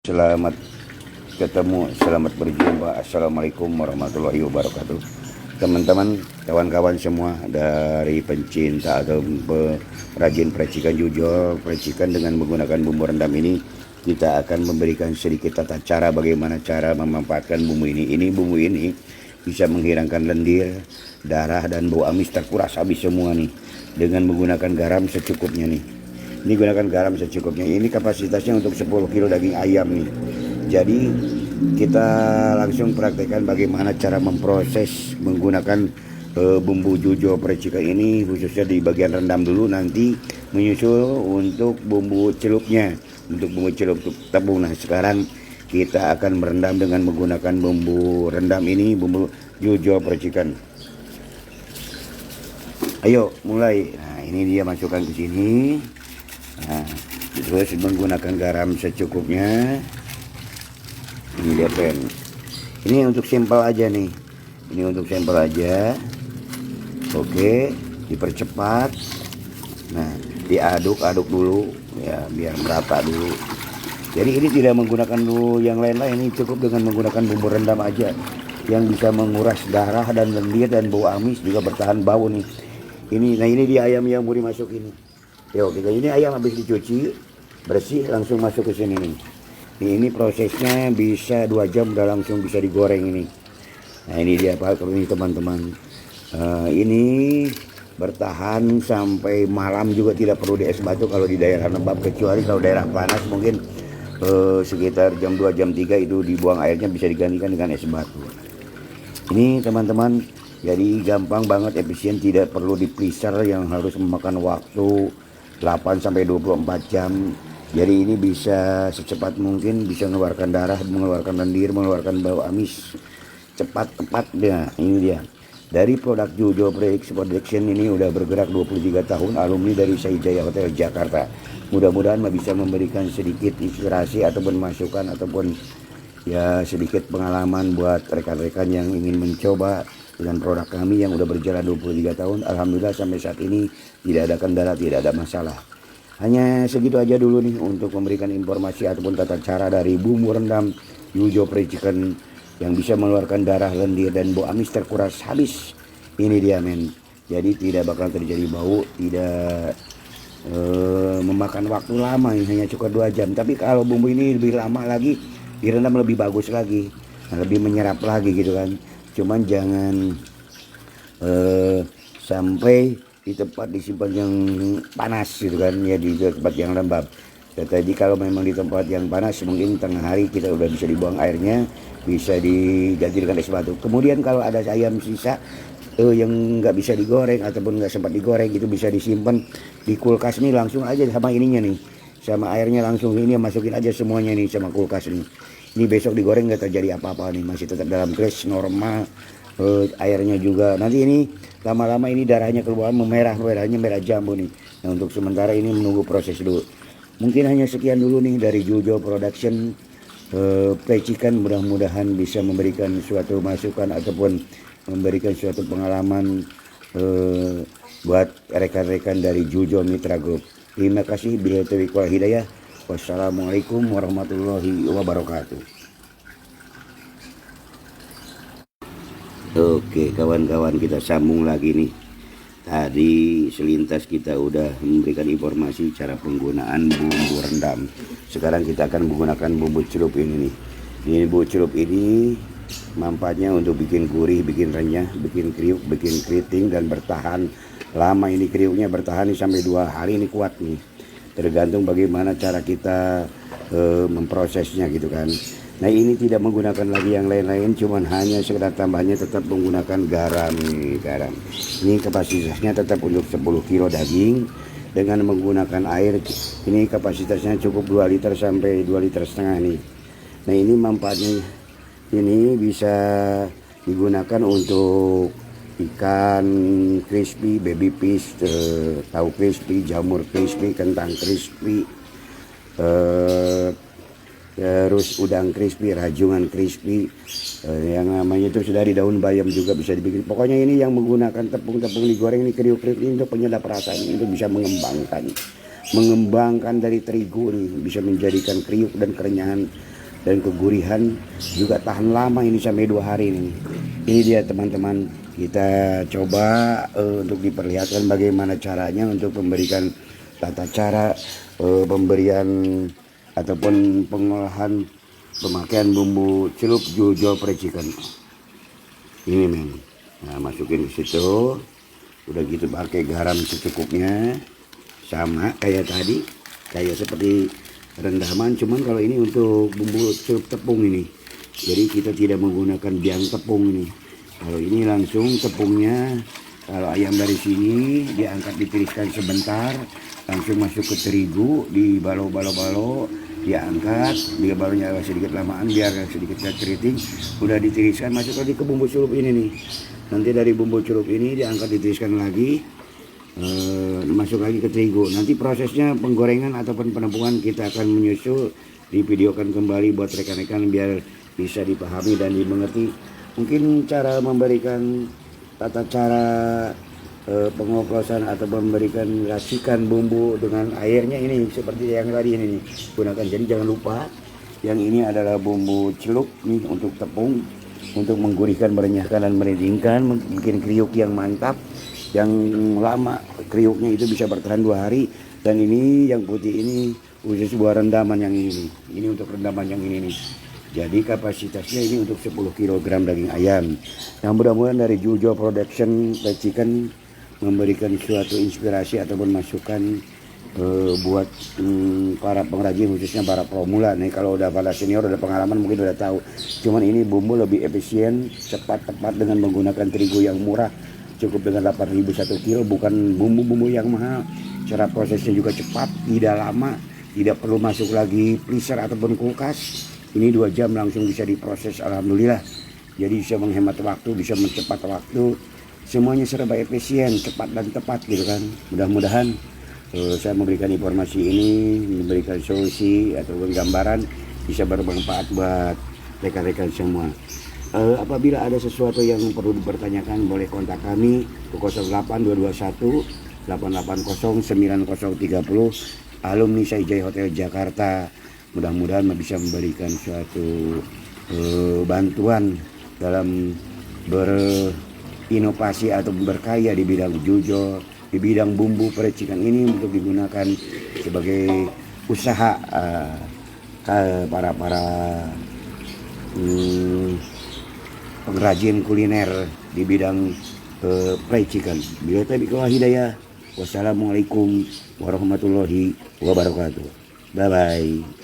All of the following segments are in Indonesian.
Selamat ketemu, selamat berjumpa. Assalamualaikum warahmatullahi wabarakatuh. Teman-teman, kawan-kawan semua dari pencinta atau perajin peracikan jujol, peracikan dengan menggunakan bumbu rendam ini, kita akan memberikan sedikit tata cara bagaimana cara memanfaatkan bumbu ini. Bumbu ini bisa menghilangkan lendir, darah, dan bau amis terkuras habis semua nih dengan menggunakan garam secukupnya nih. Ini gunakan garam secukupnya. Ini kapasitasnya untuk 10 kilo daging ayam nih. Jadi kita langsung praktekkan bagaimana cara memproses menggunakan bumbu jujol percikan ini, khususnya di bagian rendam dulu, nanti menyusul untuk bumbu celupnya, untuk bumbu celup tepung. Nah sekarang kita akan merendam dengan menggunakan bumbu rendam ini, bumbu jujol percikan. Ayo mulai. Nah ini dia, masukkan ke sini. Nah, terus menggunakan garam secukupnya. Ini dia pen. Ini untuk sampel aja nih. Ini untuk sampel aja. Oke, dipercepat. Nah, diaduk-aduk dulu ya biar merata dulu. Jadi ini tidak menggunakan dulu yang lain-lain, ini cukup dengan menggunakan bumbu rendam aja yang bisa menguras darah dan lendir dan bau amis, juga bertahan bau nih. Ini, nah ini dia ayam yang mau dimasukin. Yuk kita, ini ayam habis dicuci bersih, langsung masuk ke sini nih. Ini prosesnya bisa 2 jam udah langsung bisa digoreng ini. Nah ini dia Pak, ini teman-teman. Ini bertahan sampai malam juga, tidak perlu di es batu kalau di daerah lembab, kecuali kalau daerah panas mungkin sekitar jam 2 jam 3 itu dibuang airnya, bisa digantikan dengan es batu. Ini teman-teman, jadi gampang banget, efisien, tidak perlu di freezer yang harus memakan waktu 8 sampai 24 jam. Jadi ini bisa secepat mungkin bisa mengeluarkan darah, mengeluarkan lendir, mengeluarkan bau amis cepat, tepat. Nah ini dia. Dari produk Jujol Production ini udah bergerak 23 tahun, alumni dari Saijaya Hotel Jakarta. Mudah-mudahan bisa memberikan sedikit inspirasi ataupun masukan ataupun ya sedikit pengalaman buat rekan-rekan yang ingin mencoba dengan produk kami yang udah berjalan 23 tahun. Alhamdulillah sampai saat ini tidak ada kendala, tidak ada masalah. Hanya segitu aja dulu nih untuk memberikan informasi ataupun tata cara dari bumbu rendam Jujol Percikan yang bisa mengeluarkan darah, lendir, dan bau amis terkuras habis. Ini dia men. Jadi tidak bakal terjadi bau, tidak memakan waktu lama, hanya cukup 2 jam. Tapi kalau bumbu ini lebih lama lagi direndam lebih bagus lagi, lebih menyerap lagi gitu kan. Cuman jangan sampai di tempat disimpan yang panas gitu kan ya, di tempat yang lembab. Jadi kalau memang di tempat yang panas mungkin tengah hari kita udah bisa dibuang airnya, bisa diganti dengan es batu. Kemudian kalau ada ayam sisa yang nggak bisa digoreng ataupun nggak sempat digoreng, itu bisa disimpan di kulkas nih, langsung aja sama ininya nih, sama airnya langsung ini masukin aja semuanya nih sama kulkas nih. Ini besok digoreng nggak terjadi apa-apa nih, masih tetap dalam kris normal. Airnya juga nanti ini lama-lama ini darahnya keluar merahnya merah jambu nih. Nah untuk sementara ini menunggu proses dulu. Mungkin hanya sekian dulu nih dari Jujol Production Percikan. Mudah-mudahan bisa memberikan suatu masukan ataupun memberikan suatu pengalaman buat rekan-rekan dari Jujol Mitra Group. Terima kasih. Billahi taufiq wal hidayah. Wassalamualaikum warahmatullahi wabarakatuh. Oke kawan-kawan, kita sambung lagi nih. Tadi selintas kita udah memberikan informasi cara penggunaan bumbu rendam. Sekarang kita akan menggunakan bumbu celup ini nih. Ini bumbu celup ini manfaatnya untuk bikin gurih, bikin renyah, bikin kriuk, bikin keriting, dan bertahan lama. Ini kriuknya bertahan nih sampai 2 hari ini kuat nih. Tergantung bagaimana cara kita memprosesnya gitu kan. Nah ini tidak menggunakan lagi yang lain-lain, cuman hanya sekedar tambahnya tetap menggunakan garam nih, garam. Ini kapasitasnya tetap untuk 10 kilo daging dengan menggunakan air. Ini kapasitasnya cukup 2 liter sampai 2 liter setengah nih. Nah ini manfaatnya, ini bisa digunakan untuk ikan crispy, baby fish, tahu crispy, jamur crispy, kentang crispy, terus udang crispy, rajungan crispy, yang namanya itu sudah di daun bayam juga bisa dibikin. Pokoknya ini yang menggunakan tepung-tepung digoreng ini, kriuk-kriuk ini untuk penyedap rasa, ini untuk bisa mengembangkan dari terigu nih, bisa menjadikan kriuk dan kerenyahan dan kegurihan juga tahan lama ini sampai 2 hari ini. Ini dia teman-teman, kita coba untuk diperlihatkan bagaimana caranya untuk memberikan tata cara pemberian ataupun pengolahan pemakaian bumbu celup Jujo Percikan. Ini men, nah masukin ke situ, udah gitu pakai garam secukupnya, sama kayak tadi, kayak seperti rendaman, cuman kalau ini untuk bumbu celup tepung ini, jadi kita tidak menggunakan biang tepung ini. Kalau ini langsung tepungnya, kalau ayam dari sini diangkat ditiriskan sebentar, langsung masuk ke terigu, di balo-balo, diangkat, dia balonya sedikit lamaan biar sedikit keriting, udah ditiriskan masuk lagi ke bumbu celup ini nih. Nanti dari bumbu celup ini diangkat ditiriskan lagi, masuk lagi ke terigu. Nanti prosesnya penggorengan ataupun penampungan kita akan menyusul, divideokan kembali buat rekan-rekan biar bisa dipahami dan dimengerti. Mungkin cara memberikan tata cara pengoplosan atau memberikan racikan bumbu dengan airnya ini seperti yang tadi ini nih, gunakan. Jadi jangan lupa yang ini adalah bumbu celup nih untuk tepung, untuk menggurihkan, merenyahkan dan merindingkan, bikin kriuk yang mantap, yang lama kriuknya itu bisa bertahan 2 hari. Dan ini yang putih ini khusus buat rendaman yang ini nih. Ini untuk rendaman yang ini nih. Jadi kapasitasnya ini untuk 10 kg daging ayam. Yang mudah-mudahan dari Jujo Production Percikan memberikan suatu inspirasi ataupun masukan buat para pengrajin, khususnya para pemula nih. Kalau udah pada senior, udah pengalaman, mungkin udah tahu. Cuman ini bumbu lebih efisien, cepat, tepat dengan menggunakan terigu yang murah, cukup dengan 8.000 1 kilo, bukan bumbu-bumbu yang mahal. Cara prosesnya juga cepat, tidak lama, tidak perlu masuk lagi freezer ataupun kulkas. Ini 2 jam langsung bisa diproses, alhamdulillah. Jadi bisa menghemat waktu, bisa mencepat waktu. Semuanya serba efisien, cepat dan tepat gitu kan. Mudah-mudahan saya memberikan informasi ini, memberikan solusi ataupun gambaran bisa bermanfaat buat rekan-rekan semua. Apabila ada sesuatu yang perlu dipertanyakan, boleh kontak kami ke 08221 880 9030, alumni Saijai Hotel Jakarta. Mudah-mudahan bisa memberikan suatu bantuan dalam berinovasi atau berkarya di bidang Jujo, di bidang bumbu percikan ini untuk digunakan sebagai usaha para pengrajin kuliner di bidang percikan. Bila taufiq wal hidayah. Wassalamualaikum warahmatullahi wabarakatuh. Bye bye.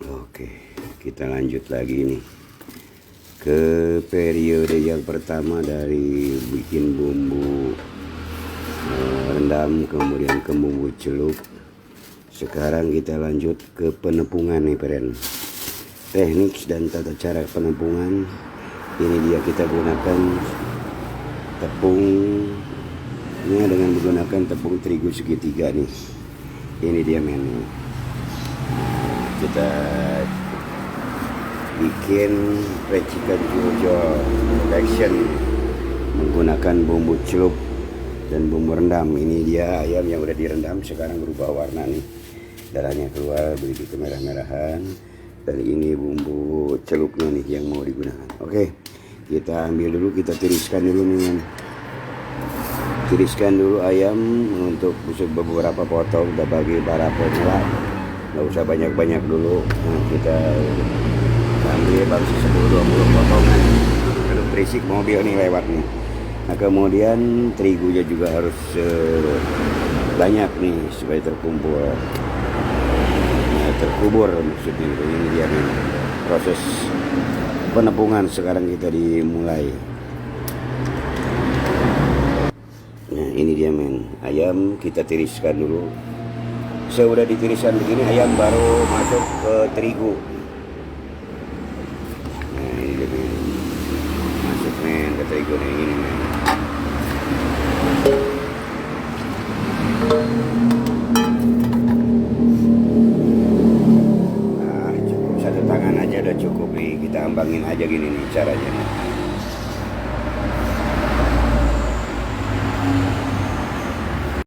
Oke, kita lanjut lagi nih ke periode yang pertama dari bikin bumbu rendam, kemudian ke bumbu celup. Sekarang kita lanjut ke penepungan nih friend. Teknik dan tata cara penepungan. Ini dia, kita gunakan tepungnya dengan menggunakan tepung terigu segitiga nih. Ini dia menu. Kita bikin percikan Jujo Production menggunakan bumbu celup dan bumbu rendam. Ini dia ayam yang udah direndam, sekarang berubah warna nih, darahnya keluar begitu merah-merahan. Dan ini bumbu celupnya nih yang mau digunakan. Oke, kita ambil dulu, kita tiriskan dulu nih men. Tiriskan dulu ayam untuk beberapa potong, kita bagi para pemula, nggak usah banyak-banyak dulu. Nah, kita ambil bangsi 10-20 potongan. Aduh berisik mobil nih lewat nih. Nah kemudian terigunya juga harus banyak nih supaya terkumpul, terkubur maksudnya. Ini dia nih proses penepungan sekarang kita dimulai. Nah ini dia men, ayam kita tiriskan dulu. Sudah ditiriskan begini, ayam baru masuk ke terigu. Nah ini dia men, masuk men ke terigu nih, ini men. Cukup satu tangan aja udah cukup nih, kita ambangin aja gini nih caranya.